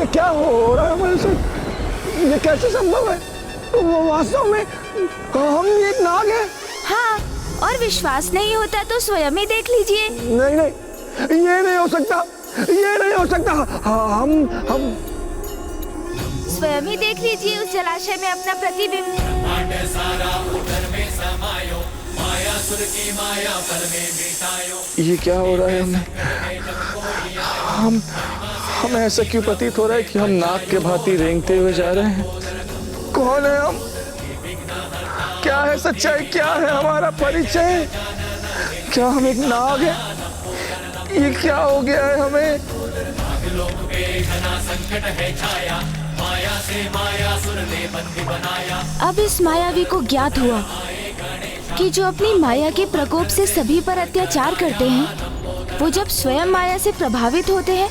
क्या हो रहा है हमारे साथ? ये कैसे संभव है? वो वास्तव में हम एक नाग हैं। हाँ, और विश्वास नहीं होता तो स्वयं ही देख लीजिए। नहीं नहीं, ये नहीं हो सकता, ये नहीं हो सकता। हम स्वयं ही देख लीजिए उस जलाशय में अपना प्रतिबिंब। ये क्या हो रहा है हमें? हमें ऐसा क्यों प्रतीत हो रहा है कि हम नाग के भांति रेंगते हुए जा रहे हैं? कौन है हम? क्या है सच्चाई? क्या है हमारा परिचय? क्या हम एक नाग हैं? ये क्या हो गया है हमें? अब इस मायावी को ज्ञात हुआ कि जो अपनी माया के प्रकोप से सभी पर अत्याचार करते हैं, वो जब स्वयं माया से प्रभावित होते हैं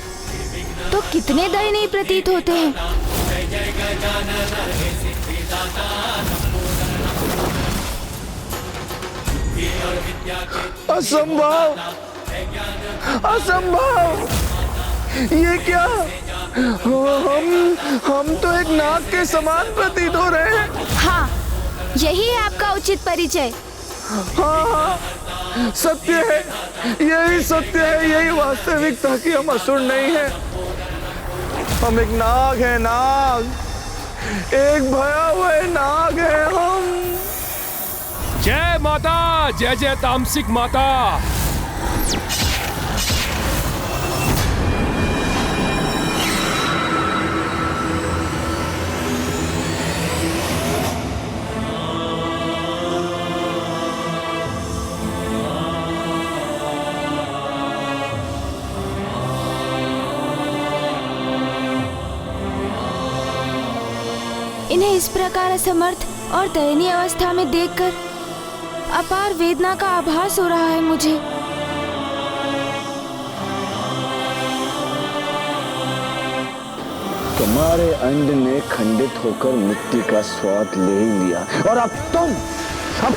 तो कितने दयनीय प्रतीत होते हैं। असंभव, असंभव! ये क्या? हम तो एक नाग के समान प्रतीत हो रहे हैं। हाँ, यही है आपका उचित परिचय। हाँ, सत्य है, यही सत्य है, यही वास्तविकता कि हम असुर नहीं हैं। हम एक नाग हैं, नाग, एक भयावह नाग है हम। जय माता, जय जय तामसिक माता। इन्हें इस प्रकार असमर्थ और दयनीय अवस्था में देखकर अपार वेदना का आभास हो रहा है मुझे। तुम्हारे अंड ने खंडित होकर मिट्टी का स्वाद ले ही लिया और अब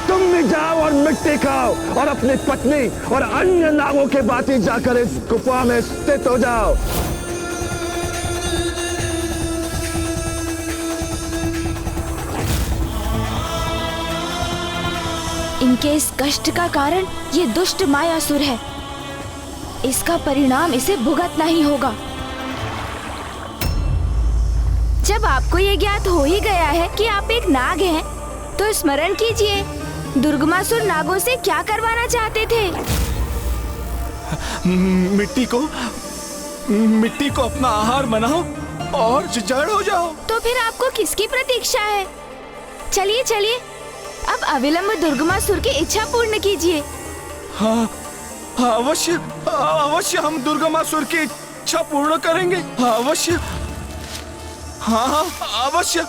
तुम भी जाओ और मिट्टी खाओ और अपनी पत्नी और अन्य नागों के भांति जाकर इस गुफा में स्थित हो जाओ। इनके इस कष्ट का कारण ये दुष्ट मायासुर है। इसका परिणाम इसे भुगतना ही होगा। जब आपको ये ज्ञात हो ही गया है कि आप एक नाग हैं, तो स्मरण कीजिए, दुर्गमासुर नागों से क्या करवाना चाहते थे? मिट्टी को अपना आहार बनाओ और जड़ हो जाओ। तो फिर आपको किसकी प्रतीक्षा है? चलिए चलिए, अब अविलंब दुर्गमासुर की इच्छा पूर्ण कीजिए। हाँ, अवश्य अवश्य हम दुर्गमासुर की इच्छा पूर्ण करेंगे। अवश्य, हाँ अवश्य,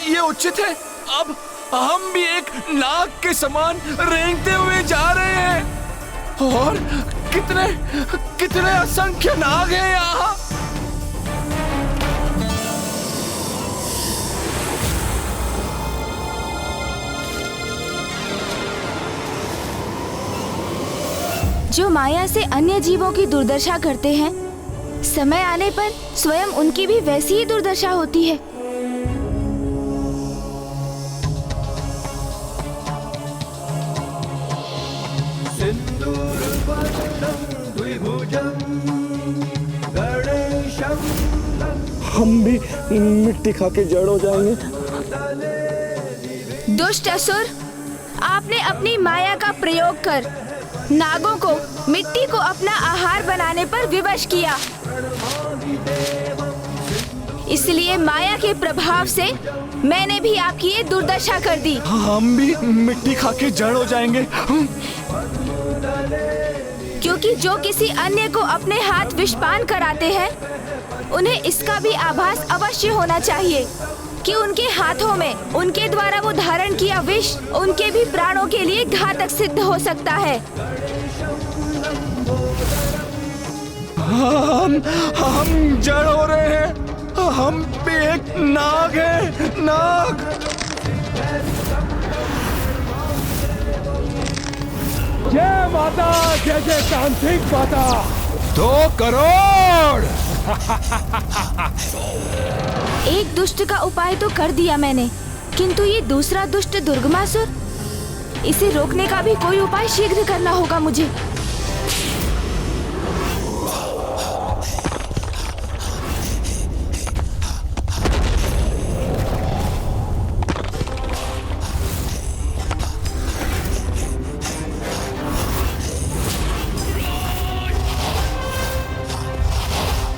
ये उचित है। अब हम भी एक नाग के समान रेंगते हुए जा रहे हैं और कितने असंख्य नाग हैं यहाँ। जो माया से अन्य जीवों की दुर्दशा करते हैं, समय आने पर स्वयं उनकी भी वैसी ही दुर्दशा होती है। हम भी मिट्टी खा के जड़ हो जाएंगे। दुष्ट असुर, आपने अपनी माया का प्रयोग कर नागों को मिट्टी को अपना आहार बनाने पर विवश किया। इसलिए माया के प्रभाव से मैंने भी आपकी ये दुर्दशा कर दी। हम भी मिट्टी खा के जड़ हो जाएंगे। क्योंकि जो किसी अन्य को अपने हाथ विषपान कराते हैं, उन्हें इसका भी आभास अवश्य होना चाहिए कि उनके हाथों में उनके द्वारा वो धारण किया विष उनके भी प्राणों के लिए घातक सिद्ध हो सकता है। हम जड़ हो रहे हैं। हम भी एक नाग हैं, नाग। जय माता, जय जय तांत्रिक माता। 2 करोड़ एक दुष्ट का उपाय तो कर दिया मैंने, किंतु ये दूसरा दुष्ट दुर्गमासुर, इसे रोकने का भी कोई उपाय शीघ्र करना होगा मुझे।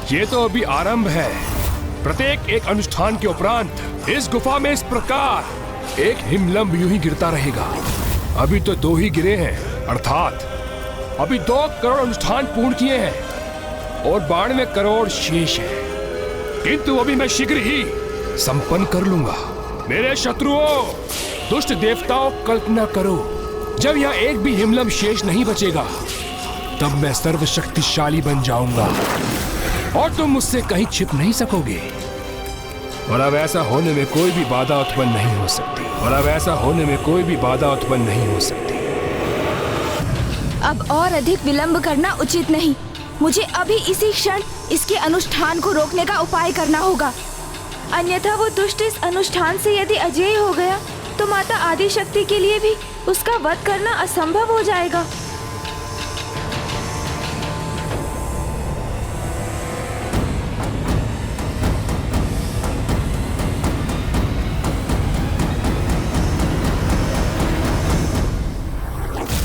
ये तो अभी आरंभ है। प्रत्येक एक अनुष्ठान के उपरांत इस गुफा में इस प्रकार एक हिमलंब यूं ही गिरता रहेगा। अभी तो 2 ही गिरे हैं, अर्थात अभी 2 करोड़ अनुष्ठान पूर्ण किए हैं और 92 करोड़ शेष है, किंतु अभी मैं शीघ्र ही संपन्न कर लूंगा। मेरे शत्रुओं, दुष्ट देवताओं, कल्पना करो, जब यहाँ एक भी हिमलंब शेष नहीं बचेगा तब मैं सर्वशक्तिशाली बन जाऊंगा और तुम मुझसे कहीं छिप नहीं सकोगे। और अब ऐसा होने में कोई भी बाधा उत्पन्न नहीं हो सकती। अब और अधिक विलंब करना उचित नहीं। मुझे अभी इसी क्षण इसके अनुष्ठान को रोकने का उपाय करना होगा, अन्यथा वो दुष्ट इस अनुष्ठान से यदि अजेय हो गया तो माता आदिशक्ति के लिए भी उसका वध करना असंभव हो जाएगा।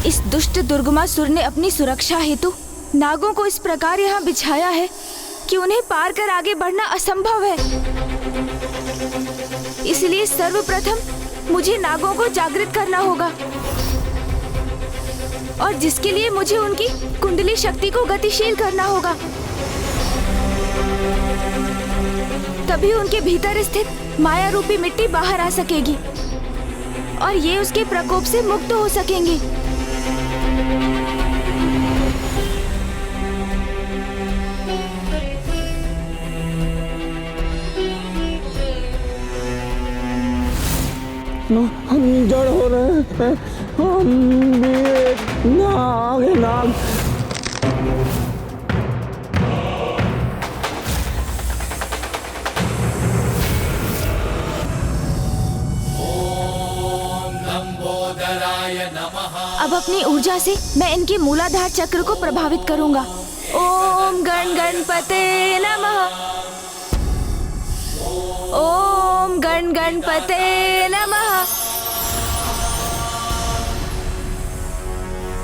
इस दुष्ट दुर्गमासुर ने अपनी सुरक्षा हेतु नागों को इस प्रकार यहाँ बिछाया है कि उन्हें पार कर आगे बढ़ना असंभव है। इसलिए सर्वप्रथम मुझे नागों को जागृत करना होगा, और जिसके लिए मुझे उनकी कुंडली शक्ति को गतिशील करना होगा। तभी उनके भीतर स्थित माया रूपी मिट्टी बाहर आ सकेगी और ये उसके प्रकोप से मुक्त हो सकेंगे। हम जड़ हो रहे हैं, हम भी एक नाग। अब अपनी ऊर्जा से मैं इनके मूलाधार चक्र को प्रभावित करूंगा। ओम गण गणपते नमः। ओम गण गणपते नमः।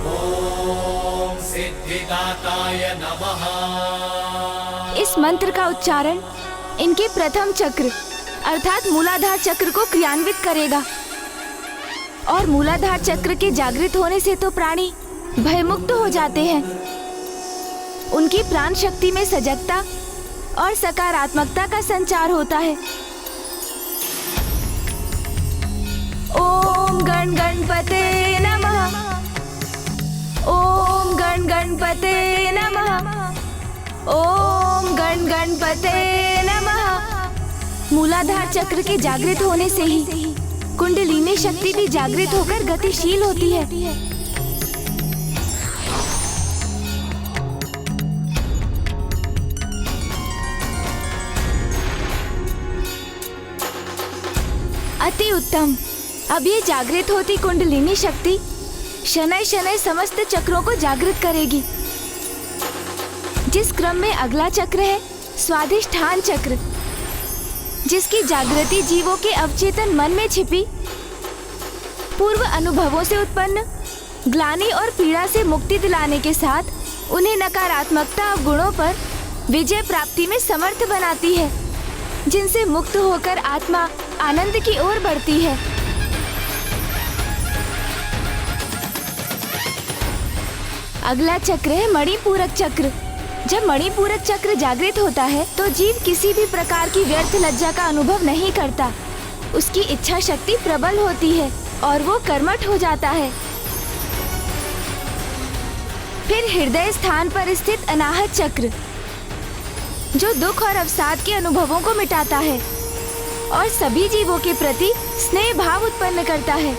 ओम सिद्धिदाताय नमः। इस मंत्र का उच्चारण इनके प्रथम चक्र अर्थात मूलाधार चक्र को क्रियान्वित करेगा, और मूलाधार चक्र के जागृत होने से तो प्राणी भयमुक्त हो जाते हैं। उनकी प्राण शक्ति में सजगता और सकारात्मकता का संचार होता है। ओम गण गणपते नमः। ओम गण गणपते नमः। ओम गण गणपते नमः। मूलाधार चक्र के जागृत होने से ही कुंडलिनी शक्ति भी जागृत होकर गतिशील होती है। अति उत्तम। अब ये जागृत होती कुंडलिनी शक्ति शनैः शनैः समस्त चक्रों को जागृत करेगी। जिस क्रम में अगला चक्र है स्वाधिष्ठान चक्र, जिसकी जागृति जीवों के अवचेतन मन में छिपी पूर्व अनुभवों से उत्पन्न ग्लानि और पीड़ा से मुक्ति दिलाने के साथ उन्हें नकारात्मकता अवगुणों पर विजय प्राप्ति में समर्थ बनाती है, जिनसे मुक्त होकर आत्मा आनंद की ओर बढ़ती है। अगला चक्र है मणिपूरक चक्र। जब मणिपूरक चक्र जागृत होता है तो जीव किसी भी प्रकार की व्यर्थ लज्जा का अनुभव नहीं करता। उसकी इच्छा शक्ति प्रबल होती है और वो कर्मठ हो जाता है। फिर हृदय स्थान पर स्थित अनाहत चक्र, जो दुख और अवसाद के अनुभवों को मिटाता है और सभी जीवों के प्रति स्नेह भाव उत्पन्न करता है।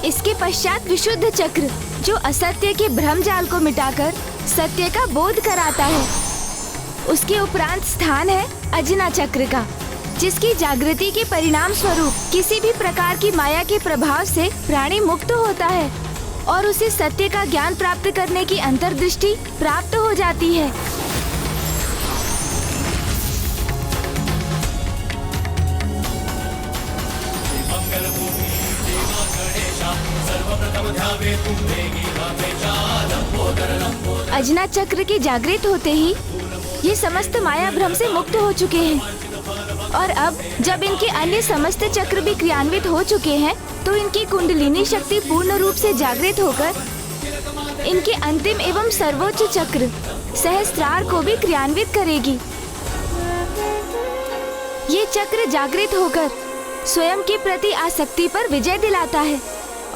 इसके पश्चात विशुद्ध चक्र, जो असत्य के भ्रम जाल को मिटाकर सत्य का बोध कराता है। उसके उपरांत स्थान है अजना चक्र का, जिसकी जागृति के परिणाम स्वरूप किसी भी प्रकार की माया के प्रभाव से प्राणी मुक्त होता है और उसे सत्य का ज्ञान प्राप्त करने की अंतर्दृष्टि प्राप्त हो जाती है। अजना चक्र के जागृत होते ही ये समस्त माया भ्रम से मुक्त हो चुके हैं और अब जब इनके अन्य समस्त चक्र भी क्रियान्वित हो चुके हैं तो इनकी कुंडलिनी शक्ति पूर्ण रूप से जागृत होकर इनके अंतिम एवं सर्वोच्च चक्र सहस्त्रार को भी क्रियान्वित करेगी। ये चक्र जागृत होकर स्वयं के प्रति आसक्ति पर विजय दिलाता है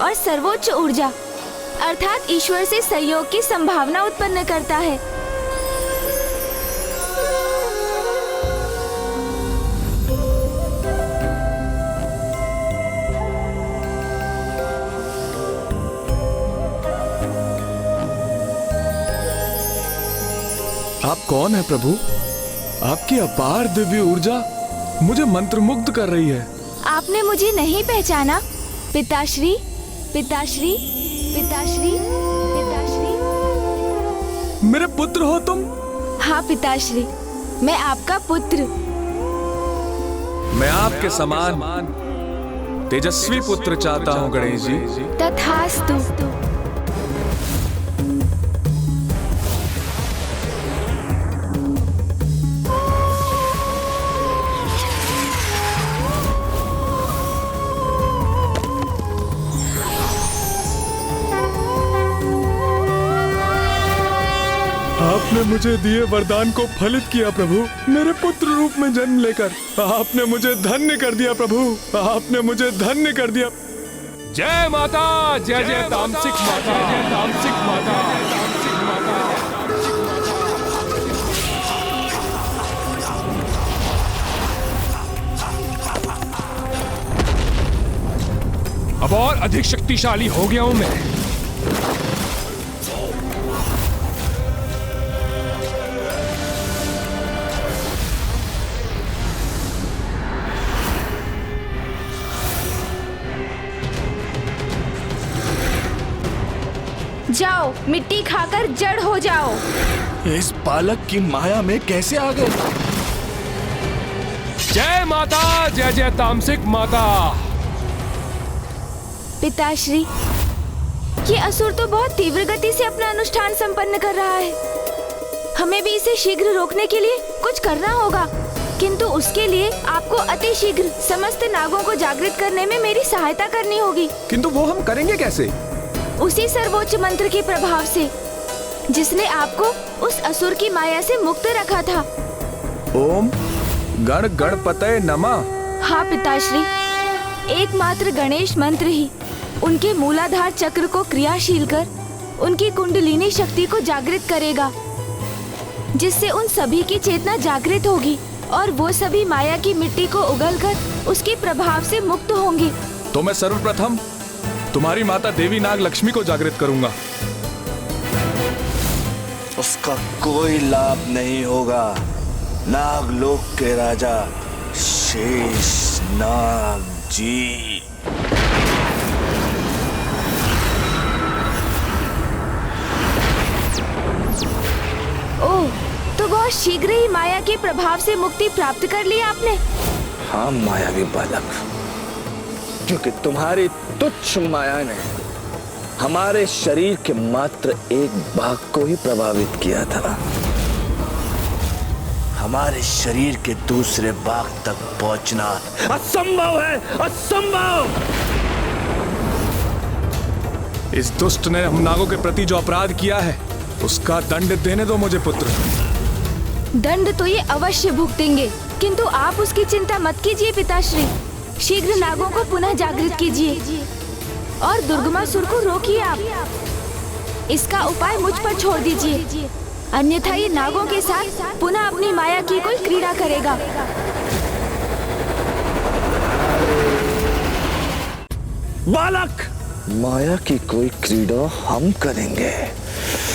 और सर्वोच्च ऊर्जा अर्थात ईश्वर से सहयोग की संभावना उत्पन्न करता है। आप कौन है प्रभु? आपकी अपार दिव्य ऊर्जा मुझे मंत्रमुग्ध कर रही है। आपने मुझे नहीं पहचाना? पिताश्री, पिताश्री, पिताश्री, पिताश्री। मेरे पुत्र हो तुम? हाँ पिताश्री, मैं आपका पुत्र। मैं आपके समान तेजस्वी पुत्र चाहता हूँ गणेश जी। तथास्तु। आपने मुझे दिए वरदान को फलित किया प्रभु। मेरे पुत्र रूप में जन्म लेकर आपने मुझे धन्य कर दिया प्रभु। आपने मुझे धन्य कर दिया। जय माता, जय जय तामसिक माता, जय तामसिक माता, तामसिक माता। अब और अधिक शक्तिशाली हो गया हूं मैं। जाओ, मिट्टी खाकर जड़ हो जाओ। इस बालक की माया में कैसे आ गए? जय माता, जय जय तामसिक माता। पिताश्री, ये असुर तो बहुत तीव्र गति से अपना अनुष्ठान संपन्न कर रहा है। हमें भी इसे शीघ्र रोकने के लिए कुछ करना होगा, किंतु उसके लिए आपको अति शीघ्र समस्त नागों को जागृत करने में मेरी सहायता करनी होगी। किंतु वो हम करेंगे कैसे? उसी सर्वोच्च मंत्र के प्रभाव से जिसने आपको उस असुर की माया से मुक्त रखा था। ओम गण गणपतये नमः। हाँ पिताश्री, एकमात्र गणेश मंत्र ही उनके मूलाधार चक्र को क्रियाशील कर उनकी कुंडलिनी शक्ति को जागृत करेगा, जिससे उन सभी की चेतना जागृत होगी और वो सभी माया की मिट्टी को उगलकर उसके प्रभाव से मुक्त होंगे। तो मैं सर्वप्रथम तुम्हारी माता देवी नाग लक्ष्मी को जागृत करूंगा। उसका कोई लाभ नहीं होगा। नागलोक के राजा शेष नाग जी। ओह, तो बहुत शीघ्र ही माया के प्रभाव से मुक्ति प्राप्त कर ली आपने। हाँ मायावी बालक, क्योंकि तुम्हारी तुच्छ माया ने हमारे शरीर के मात्र एक भाग को ही प्रभावित किया था। हमारे शरीर के दूसरे भाग तक पहुंचना असंभव है, असंभव। इस दुष्ट ने हम नागों के प्रति जो अपराध किया है उसका दंड देने दो मुझे पुत्र। दंड तो ये अवश्य भुगतेंगे, किंतु आप उसकी चिंता मत कीजिए पिताश्री। शीघ्र नागों को पुनः जागृत कीजिए और दुर्गमासुर को रोकिए आप। इसका उपाय मुझ पर छोड़ दीजिए, अन्यथा ये नागों के साथ पुनः अपनी माया की कोई क्रीड़ा करेगा। बालक, माया की कोई क्रीड़ा हम करेंगे।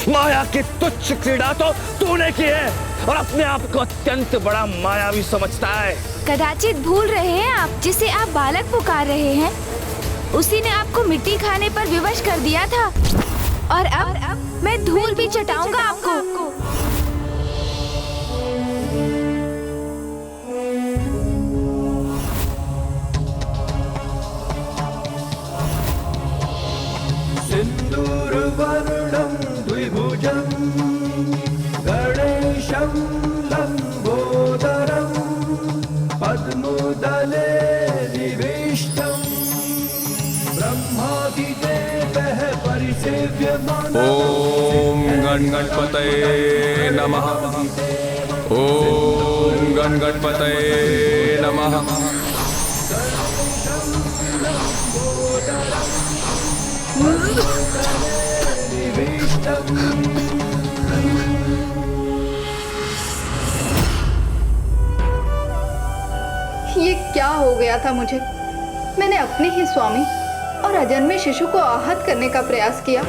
माया की तुच्छ क्रीड़ा तो तूने की है और अपने आप को अत्यंत बड़ा मायावी समझता है। कदाचित भूल रहे हैं आप, जिसे आप बालक पुकार रहे हैं, उसी ने आपको मिट्टी खाने पर विवश कर दिया था। और अब मैं धूल भी चटाऊंगा आपको। सिन्दूरवर्णं द्विभुजं गणेशं लम्बोदरं पद्मदले निविष्टं ब्रह्मादिदेवः परिसेव्यमानः। ओम गणगणपतये नमः। ओम गणगणपतये नमः। ये क्या हो गया था मुझे? मैंने अपने ही स्वामी और अजन्मे शिशु को आहत करने का प्रयास किया।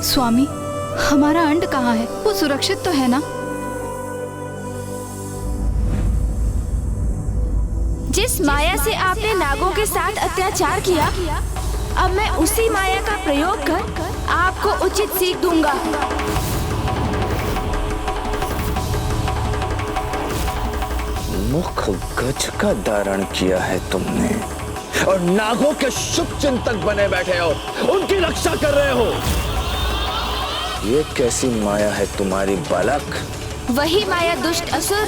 स्वामी, हमारा अंड कहाँ है? वो सुरक्षित तो है ना? जिस माया से आपने नागों के साथ अत्याचार किया, अब मैं उसी माया का प्रयोग कर आपको उचित सीख दूंगा। मुख गज का धारण किया है तुमने और नागों के शुभ चिंतक बने बैठे हो, उनकी रक्षा कर रहे हो। ये कैसी माया है तुम्हारी बालक? वही माया दुष्ट असुर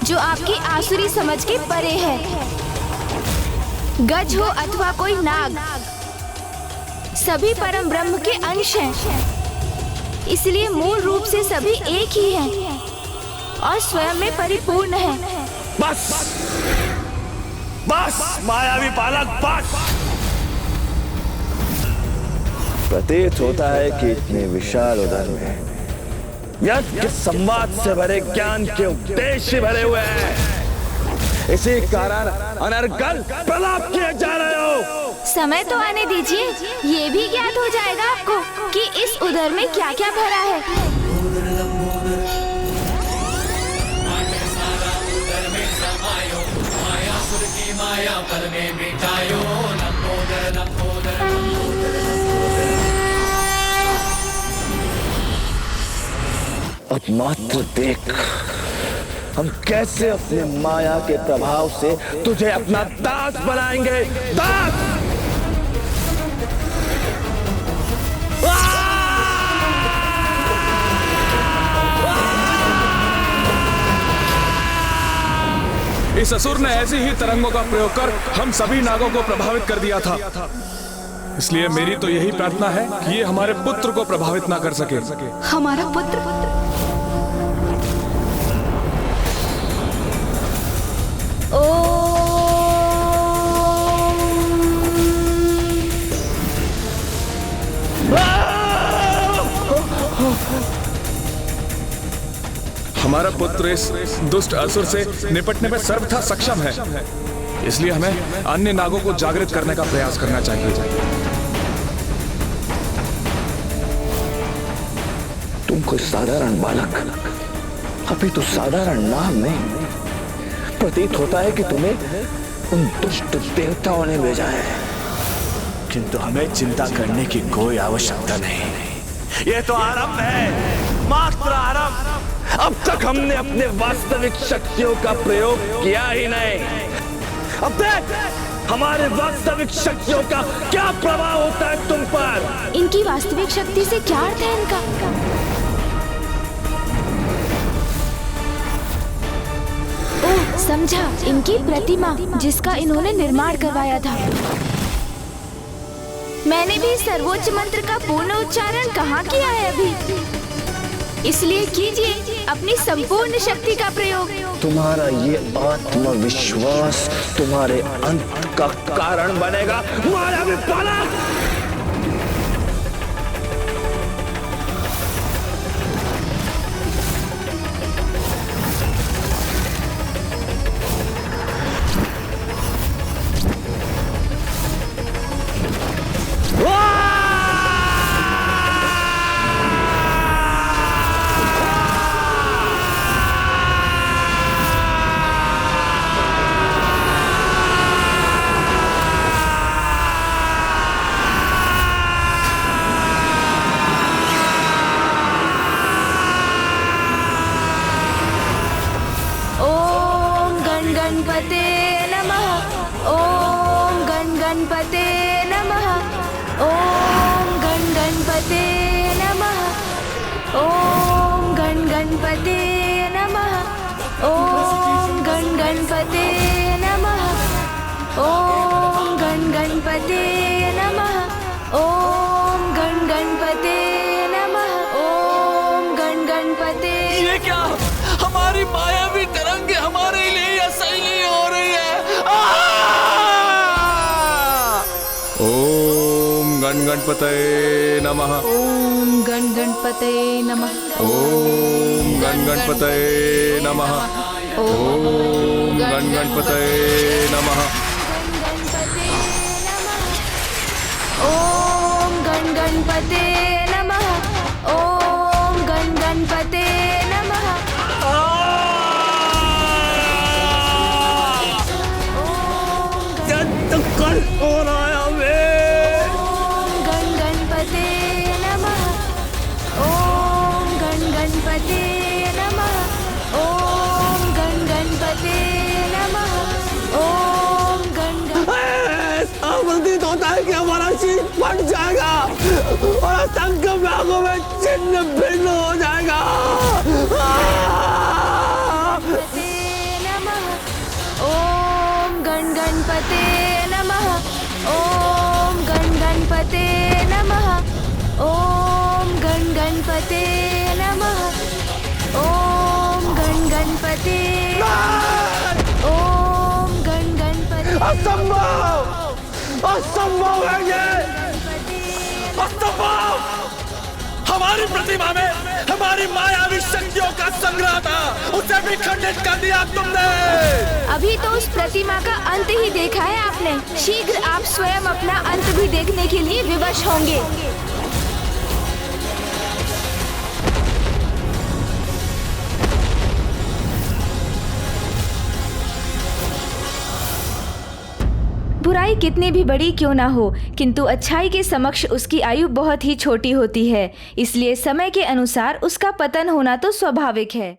जो आपकी आसुरी समझ के परे है। गज हो अथवा कोई नाग, सभी परम ब्रह्म के अंश हैं। इसलिए मूल रूप से सभी एक ही हैं और स्वयं में परिपूर्ण हैं। बस बस मायावी बालक, बस। प्रतीत होता है कि इतने विशाल उदर में यज्ञ संवाद से भरे ज्ञान के उद्देश्य भरे हुए हैं। इसी कारण अनर्गल प्रलाप किए जा रहे हो। समय तो आने दीजिए, ये भी ज्ञात हो जाएगा आपको कि इस उदर में क्या क्या भरा है। माया पल में मिटायो, लंबोदर लंबोदर। अब मात्र देख हम कैसे अपने माया के प्रभाव से तुझे अपना दास बनाएंगे। दास! इस असुर ने ऐसी ही तरंगों का प्रयोग कर हम सभी नागों को प्रभावित कर दिया था। इसलिए मेरी तो यही प्रार्थना है कि ये हमारे पुत्र को प्रभावित ना कर सके। हमारा पुत्र? हमारा पुत्र इस दुष्ट असुर से निपटने में सर्वथा सक्षम है, इसलिए हमें अन्य नागों को जागृत करने का प्रयास करना चाहिए। तुम कोई साधारण बालक, अभी तो साधारण नाम नहीं। प्रतीत होता है कि तुम्हें उन दुष्ट देवताओं ने भेजा है, किंतु हमें चिंता करने की कोई आवश्यकता नहीं। ये तो आरंभ है, मात्र आरंभ। अब तक हमने अपने वास्तविक शक्तियों का प्रयोग किया ही नहीं। अब देख हमारे वास्तविक शक्तियों का क्या प्रभाव होता है तुम पर। इनकी वास्तविक शक्ति से क्या अर्थ है इनका? ओह, समझा, इनकी प्रतिमा जिसका इन्होंने निर्माण करवाया था। मैंने भी सर्वोच्च मंत्र का पूर्ण उच्चारण कहाँ किया है अभी, इसलिए कीजिए अपनी संपूर्ण शक्ति का प्रयोग। तुम्हारा ये आत्मविश्वास तुम्हारे अंत का कारण बनेगा मायावी बालक। गणपते नमः। ओम गणपते नमः। ओम गणपते नमः। ओम गणपते नमः। ओम गणपते नमः। ओम गणपते नमः। ओम गणपते नमः। ओम गणपते। ये क्या, हमारी मायावी तरंगे हमारे लिए असह्य नहीं हो रही है। ओम गणपतये नमः। ओम गणपते नमः। ओम गणपतये नमः। ओम गणपतये नमः। ओम गणपते नमः। ओम गणपते नमः। कल हो रहा है हमें। ओम गणपते नमः। ओम गणपते नमः। ओम गणपते नमः। ओम ऐसा प्रतीत होता है कि हमारा शीश फट जाएगा और संग भागों में छिन्न भिन्न हो जाएगा। ओम गणपते नमः। ओम गणपते नमः। ओम गणपते नमः। ओम गणपते। ओम गणपते। असंभव, असंभव है ये, असंभव। हमारी प्रतिमा में हमारी मायावी शक्तियों का संग्रह था, उसे भी खंडित कर दिया तुमने। अभी तो उस प्रतिमा का अंत ही देखा है आपने। शीघ्र आप स्वयं अपना अंत भी देखने के लिए विवश होंगे। बुराई कितनी भी बड़ी क्यों ना हो, किंतु अच्छाई के समक्ष उसकी आयु बहुत ही छोटी होती है। इसलिए समय के अनुसार उसका पतन होना तो स्वाभाविक है।